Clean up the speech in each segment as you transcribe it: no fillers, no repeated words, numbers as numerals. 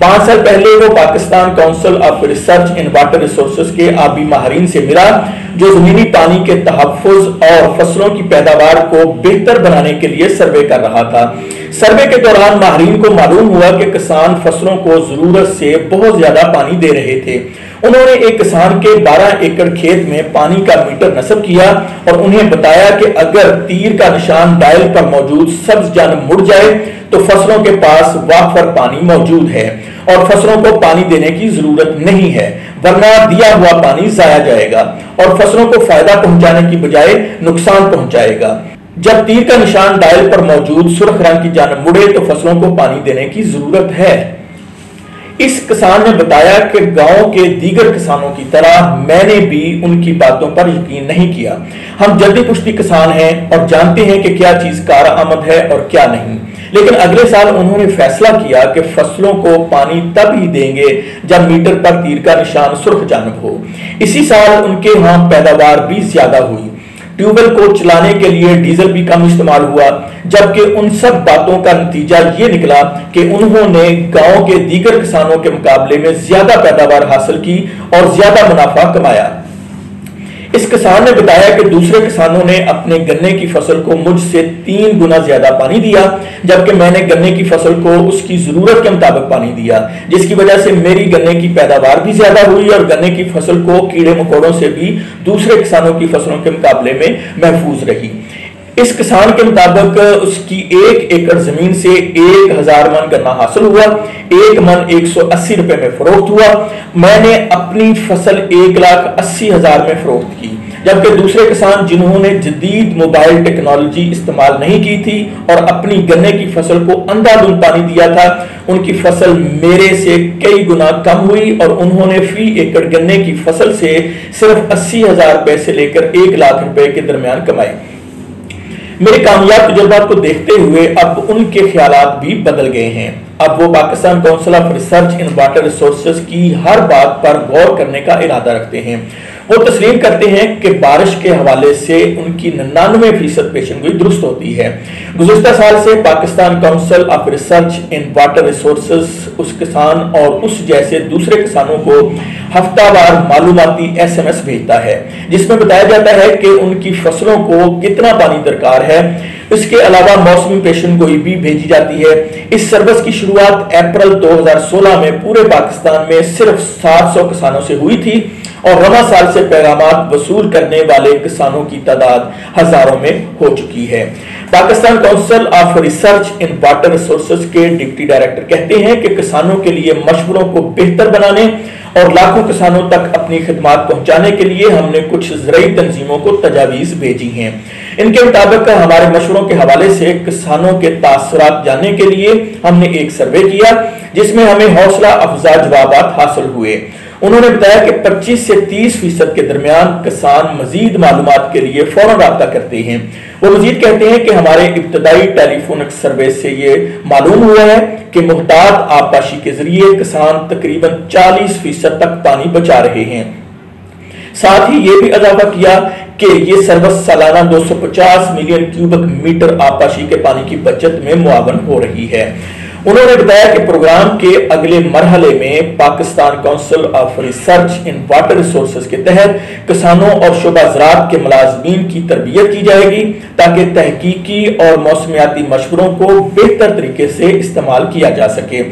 5 سال پہلے وہ Pakistan council of research in water resources کے آبی ماہرین سے ملا جو زمینی پانی کے تحفظ اور فصلوں کی پیداوار کو بہتر بنانے کے لیے سروے کر رہا تھا۔ سروے کے دوران ماہرین کو معلوم ہوا کہ کسان فصلوں کو ضرورت سے بہت زیادہ پانی دے رہے تھے۔ انہوں نے ایک کسان کے 12 ایکڑ کھیت میں پانی کا میٹر نصب کیا اور انہیں بتایا کہ اگر تیر کا نشان ڈائل پر موجود سبز جانب مڑ جائے تو فصلوں کے پاس وافر پانی موجود ہے اور فصلوں کو پانی دینے کی ضرورت نہیں ہے، ورنہ دیا ہوا پانی ضائع جائے گا اور فصلوں کو فائدہ پہنچانے کی بجائے نقصان پہنچائے گا۔ جب تیر کا نشان ڈائل پر موجود سرخ رنگ کی جانب مڑے تو فصلوں کو پانی دینے کی ضرورت ہے۔ اس کسان نے بتایا کہ گاؤں کے دیگر کسانوں کی طرح میں نے بھی ان کی باتوں پر یقین نہیں کیا۔ ہم جلدی پشتی کسان ہیں اور جانتے ہیں کہ کیا چیز کارآمد ہے اور کیا نہیں، لیکن اگلے سال انہوں نے فیصلہ کیا کہ فصلوں کو پانی تب ہی دیں گے جب میٹر پر تیر کا نشان سرخ جانب ہو۔ اسی سال ان کے ہاں پیداوار بھی زیادہ ہوئی، ٹیوب ویل کو چلانے کے لیے ڈیزل بھی کم استعمال ہوا، جبکہ ان سب باتوں کا نتیجہ یہ نکلا کہ انہوں نے گاؤں کے دیگر کسانوں کے مقابلے میں زیادہ پیداوار حاصل کی اور زیادہ منافع کمایا۔ اس کسان نے بتایا کہ دوسرے کسانوں نے اپنے گنے کی فصل کو مجھ سے 3 گنا زیادہ پانی دیا، جبکہ میں نے گنے کی فصل کو اس کی ضرورت کے مطابق پانی دیا، جس کی وجہ سے میری گنے کی پیداوار بھی زیادہ ہوئی اور گنے کی فصل کو کیڑے مکوڑوں سے بھی دوسرے کسانوں کی فصلوں کے مقابلے میں محفوظ رہی۔ اس کسان کے مطابق اس کی 1 ایکڑ زمین سے 1000 من گنا حاصل ہوا، 1 من 180 روپے میں فروخت ہوا۔ میں نے اپنی فصل 1,80,000 میں فروخت کی، جبکہ دوسرے کسان جنہوں نے جدید موبائل ٹیکنالوجی استعمال نہیں کی تھی اور اپنی گنے کی فصل کو اندھا دھند پانی دیا تھا، ان کی فصل میرے سے کئی گنا کم ہوئی اور انہوں نے فی ایکڑ گنے کی فصل سے صرف 80,000 روپے سے لے کر 1,00,000 روپے کے درمیان کمائے۔ میرے کامیاب تجربات کو دیکھتے ہوئے اب ان کے خیالات بھی بدل گئے ہیں۔ اب وہ Pakistan council of research in water resources کی ہر بات پر غور کرنے کا ارادہ رکھتے ہیں۔ وہ تسلیم کرتے ہیں کہ بارش کے حوالے سے ان کی 99% پیشن گوئی درست ہوتی ہے۔ گزشتہ سال سے Pakistan council of research in water resources اس کسان اور اس جیسے دوسرے کسانوں کو ہفتہ وار معلوماتی SMS بھیجتا ہے، جس میں بتایا جاتا ہے کہ ان کی فصلوں کو کتنا پانی درکار ہے۔ اس کے علاوہ موسمی پیشن گوئی بھی بھیجی جاتی ہے۔ اس سروس کی شروعات اپریل 2016 میں پورے پاکستان میں صرف 700 کسانوں سے ہوئی تھی اور رواں سال سے پیغامات وصول کرنے والے کسانوں کی تعداد ہزاروں میں ہو چکی ہے۔ Pakistan council of research in water resources کے ڈپٹی ڈائریکٹر کہتے ہیں کہ کسانوں کے لیے مشوروں کو بہتر بنانے اور لاکھوں کسانوں تک اپنی خدمات پہنچانے کے لیے ہم نے کچھ زرعی تنظیموں کو تجاویز بھیجی ہیں۔ ان کے مطابق ہمارے مشوروں کے حوالے سے کسانوں کے تاثرات جاننے کے لیے ہم نے ایک سروے کیا جس میں ہمیں حوصلہ افزا جوابات حاصل ہوئے۔ انہوں نے بتایا کہ 25 سے 30% کے درمیان کسان مزید معلومات کے لیے فوراً رابطہ کرتے ہیں۔ وہ مزید کہتے ہیں کہ ہمارے ابتدائی ٹیلی فونک سروے سے یہ معلوم ہوا ہے کہ محتاط آبپاشی کے ذریعے کسان تقریباً 40% تک پانی بچا رہے ہیں۔ ساتھ ہی یہ بھی اضافہ کیا کہ یہ سروس سالانہ 250 ملین کیوبک میٹر آبپاشی کے پانی کی بچت میں معاون ہو رہی ہے۔ انہوں نے بتایا کہ پروگرام کے اگلے مرحلے میں Pakistan council of research in water resources کے تحت کسانوں اور شعبہ زراعت کے ملازمین کی تربیت کی جائے گی تاکہ تحقیقی اور موسمیاتی مشوروں کو بہتر طریقے سے استعمال کیا جا سکے۔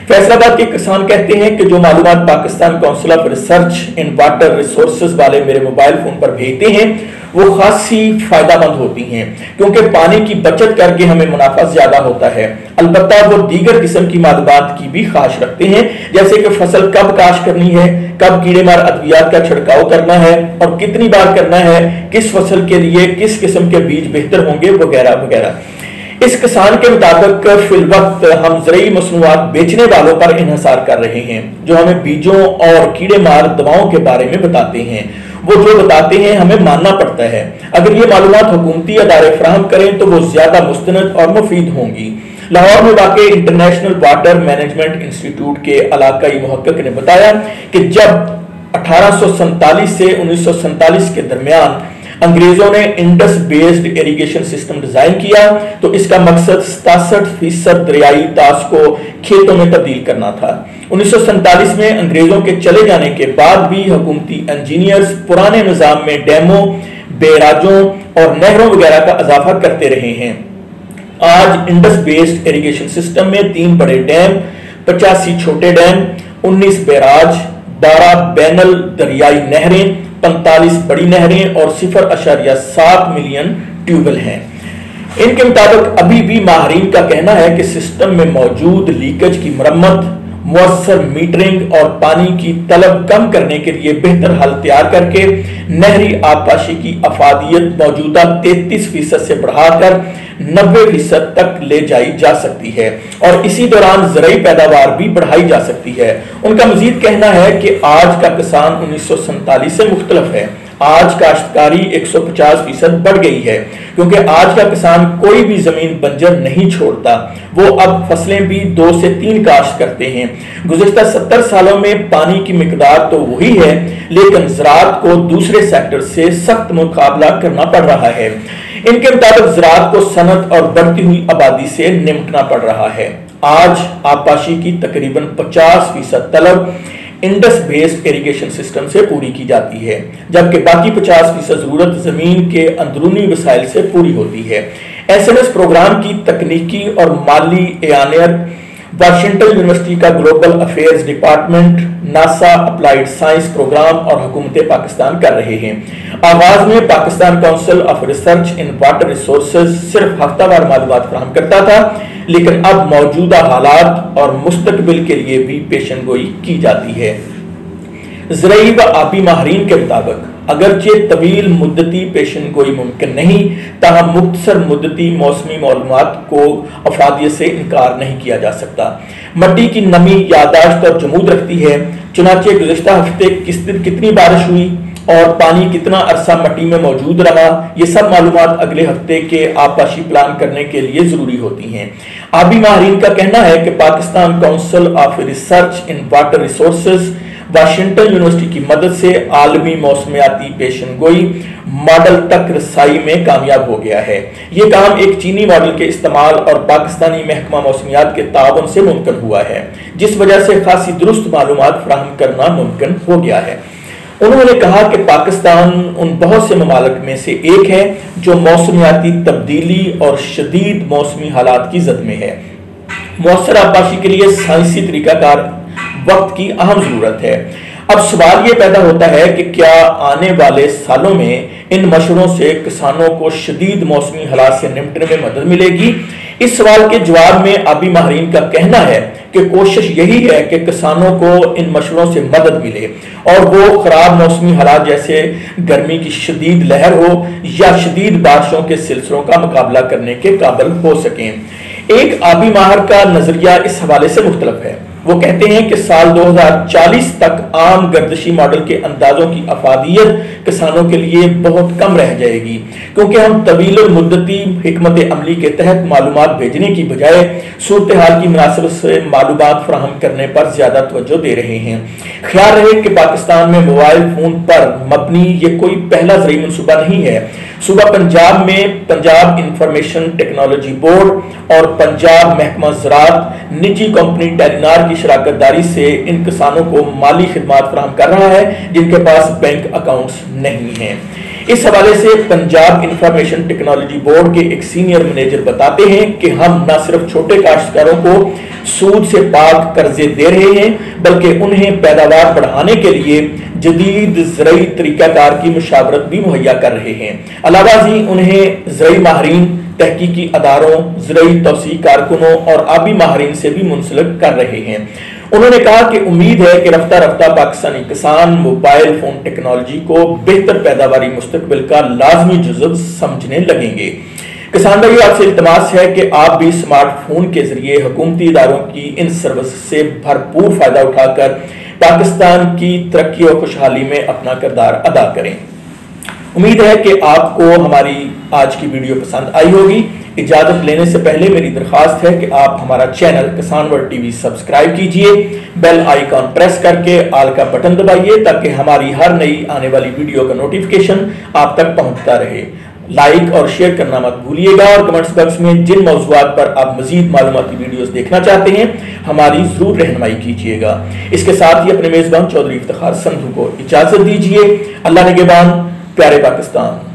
فیصل آباد کے کسان کہتے ہیں کہ جو معلومات Pakistan council of research in water resources والے میرے موبائل فون پر بھیجتے ہیں وہ خاصی فائدہ مند ہوتی ہیں، کیونکہ پانی کی بچت کر کے ہمیں منافع زیادہ ہوتا ہے۔ البتہ وہ دیگر قسم کی معلومات کی بھی خواہش رکھتے ہیں، جیسے کہ فصل کب کاشت کرنی ہے، کب کیڑے مار ادویات کا چھڑکاؤ کرنا ہے اور کتنی بار کرنا ہے، کس فصل کے لیے کس قسم کے بیج بہتر ہوں گے، وغیرہ وغیرہ۔ اس کسان کے مطابق فی الوقت ہم زرعی مصنوعات بیچنے والوں پر انحصار کر رہے ہیں جو ہمیں بیجوں اور کیڑے مار دواؤں کے بارے میں بتاتے ہیں۔ وہ جو بتاتے ہیں ہمیں ماننا پڑتا ہے۔ اگر یہ معلومات حکومتی ادارے فراہم کریں تو وہ زیادہ مستند اور مفید ہوں گی۔ لاہور میں واقع انٹرنیشنل واٹر مینجمنٹ انسٹیٹیوٹ کے علاقائی محقق نے بتایا کہ جب 1847 سے 1947 کے درمیان انگریزوں نے Indus based irrigation system design کیا تو اس کا مقصد 67% دریائی طاس کو کھیتوں میں تبدیل کرنا تھا۔ 1947 میں انگریزوں کے چلے جانے کے بعد بھی حکومتی انجینئرز پرانے نظام میں ڈیموں، بیراجوں اور نہروں وغیرہ کا اضافہ کرتے رہے ہیں۔ آج انڈس بیسڈ ایریگیشن سسٹم میں 3 بڑے ڈیم، 85 چھوٹے ڈیم، 19 بیراج، 12 بین الدریائی نہریں، 45 بڑی نہریں اور 0.7 ملین ٹیوبویل ہیں۔ ان کے مطابق ابھی بھی ماہرین کا کہنا ہے کہ سسٹم میں موجود لیکیج کی مرمت، مؤثر میٹرنگ اور پانی کی طلب کم کرنے کے لیے بہتر حل تیار کر کے نہری آبپاشی کی افادیت موجودہ 33% سے بڑھا کر 90% تک لے جائی جا سکتی ہے اور اسی دوران زرعی پیداوار بھی بڑھائی جا سکتی ہے۔ ان کا مزید کہنا ہے کہ آج کا کسان 1947 سے مختلف ہے۔ آج کاشتکاری 150% بڑھ گئی ہے کیونکہ آج کا کسان کوئی بھی زمین بنجر نہیں چھوڑتا، وہ اب فصلیں بھی 2 سے 3 کاشت کرتے ہیں۔ گزشتہ 70 سالوں میں پانی کی مقدار تو وہی ہے لیکن زراعت کو دوسرے سیکٹر سے سخت مقابلہ کرنا پڑ رہا ہے۔ ان کے مطابق زراعت کو صنعت اور بڑھتی ہوئی آبادی سے نمٹنا پڑ رہا ہے۔ آج آبپاشی کی تقریباً 50% طلب انڈس بیسڈ ایریگیشن سسٹم سے پوری کی جاتی ہے، جبکہ باقی 50% ضرورت زمین کے اندرونی وسائل سے پوری ہوتی ہے۔ ایس ایم ایس پروگرام کی تکنیکی اور مالی اعانت واشنگٹن یونیورسٹی کا global affairs department, NASA applied science program اور حکومت پاکستان کر رہے ہیں۔ آغاز میں Pakistan council of research in water resources صرف ہفتہ وار معلومات فراہم کرتا تھا، لیکن اب موجودہ حالات اور مستقبل کے لیے بھی پیشن گوئی کی جاتی ہے۔ زرعی و آبی ماہرین کے مطابق اگرچہ طویل مدتی پیشن گوئی ممکن نہیں، تاہم مختصر مدتی موسمی معلومات کو افادیت سے انکار نہیں کیا جا سکتا۔ مٹی کی نمی یادداشت اور جمود رکھتی ہے، چنانچہ گزشتہ ہفتے کتنی بارش ہوئی اور پانی کتنا عرصہ مٹی میں موجود رہا، یہ سب معلومات اگلے ہفتے کے آبپاشی پلان کرنے کے لیے ضروری ہوتی ہیں۔ آبی ماہرین کا کہنا ہے کہ Pakistan council of research in water resources Washington university کی مدد سے عالمی موسمیاتی پیشن گوئی ماڈل تک رسائی میں کامیاب ہو گیا ہے۔ یہ کام ایک چینی ماڈل کے استعمال اور پاکستانی محکمہ موسمیات کے تعاون سے ممکن ہوا ہے، جس وجہ سے خاصی درست معلومات فراہم کرنا ممکن ہو گیا ہے۔ انہوں نے کہا کہ پاکستان ان بہت سے ممالک میں سے ایک ہے جو موسمیاتی تبدیلی اور شدید موسمی حالات کی زد میں ہے۔ مؤثر آبپاشی کے لیے سائنسی طریقہ کار وقت کی اہم ضرورت ہے۔ اب سوال یہ پیدا ہوتا ہے کہ کیا آنے والے سالوں میں ان مشوروں سے کسانوں کو شدید موسمی حالات سے نمٹنے میں مدد ملے گی؟ اس سوال کے جواب میں آبی ماہرین کا کہنا ہے کہ کوشش یہی ہے کہ کسانوں کو ان مشوروں سے مدد ملے اور وہ خراب موسمی حالات جیسے گرمی کی شدید لہر ہو یا شدید بارشوں کے سلسلوں کا مقابلہ کرنے کے قابل ہو سکیں۔ ایک آبی ماہر کا نظریہ اس حوالے سے مختلف ہے۔ وہ کہتے ہیں کہ سال 2040 تک عام گردشی ماڈل کے اندازوں کی افادیت کسانوں کے لیے بہت کم رہ جائے گی، کیونکہ ہم طویل المدتی حکمت عملی کے تحت معلومات بھیجنے کی بجائے صورتحال کی مناسبت سے معلومات فراہم کرنے پر زیادہ توجہ دے رہے ہیں۔ خیال رہے کہ پاکستان میں موبائل فون پر مبنی یہ کوئی پہلا زرعی منصوبہ نہیں ہے۔ صوبہ پنجاب میں پنجاب انفارمیشن ٹیکنالوجی بورڈ اور پنجاب محکمہ زراعت نجی کمپنی ٹیلینار کی شراکت داری سے ان کسانوں کو مالی خدمات فراہم کر رہا ہے جن کے پاس بینک اکاؤنٹس نہیں ہیں۔ اس حوالے سے پنجاب انفارمیشن ٹیکنالوجی بورڈ کے ایک سینئر مینیجر بتاتے ہیں کہ ہم نہ صرف چھوٹے کاشتکاروں کو سود سے پاک قرضے دے رہے ہیں بلکہ انہیں پیداوار بڑھانے کے لیے جدید زرعی طریقہ کار کی مشاورت بھی مہیا کر رہے ہیں۔ علاوہ ازیں انہیں زرعی ماہرین، تحقیقی اداروں، زرعی توسیع کارکنوں اور آبی ماہرین سے بھی منسلک کر رہے ہیں۔ انہوں نے کہا کہ امید ہے کہ رفتہ رفتہ پاکستانی کسان موبائل فون ٹیکنالوجی کو بہتر پیداواری مستقبل کا لازمی جزو سمجھنے لگیں گے۔ کسان بھائی، آپ سے التماس ہے کہ آپ بھی سمارٹ فون کے ذریعے حکومتی اداروں کی ان سروس سے بھرپور فائدہ اٹھا کر پاکستان کی ترقی اور خوشحالی میں اپنا کردار ادا کریں۔ امید ہے کہ آپ کو ہماری آج کی ویڈیو پسند آئی ہوگی۔ اجازت لینے سے پہلے میری درخواست ہے کہ آپ ہمارا چینل کسان ورلڈ ٹی وی سبسکرائب کیجئے، بیل آئیکن پریس کر کے آل کا بٹن دبائیے تاکہ ہماری ہر نئی آنے والی ویڈیو کا نوٹیفیکیشن آپ تک پہنچتا رہے۔ لائک اور شیئر کرنا مت بھولیے گا، اور کمنٹس باکس میں جن موضوعات پر آپ مزید معلوماتی ویڈیوز دیکھنا چاہتے ہیں ہماری ضرور رہنمائی کیجیے گا۔ اس کے ساتھ ہی اپنے میزبان چودھری افتخار سندھو کو اجازت دیجیے۔ اللہ نگہبان، پیارے پاکستان۔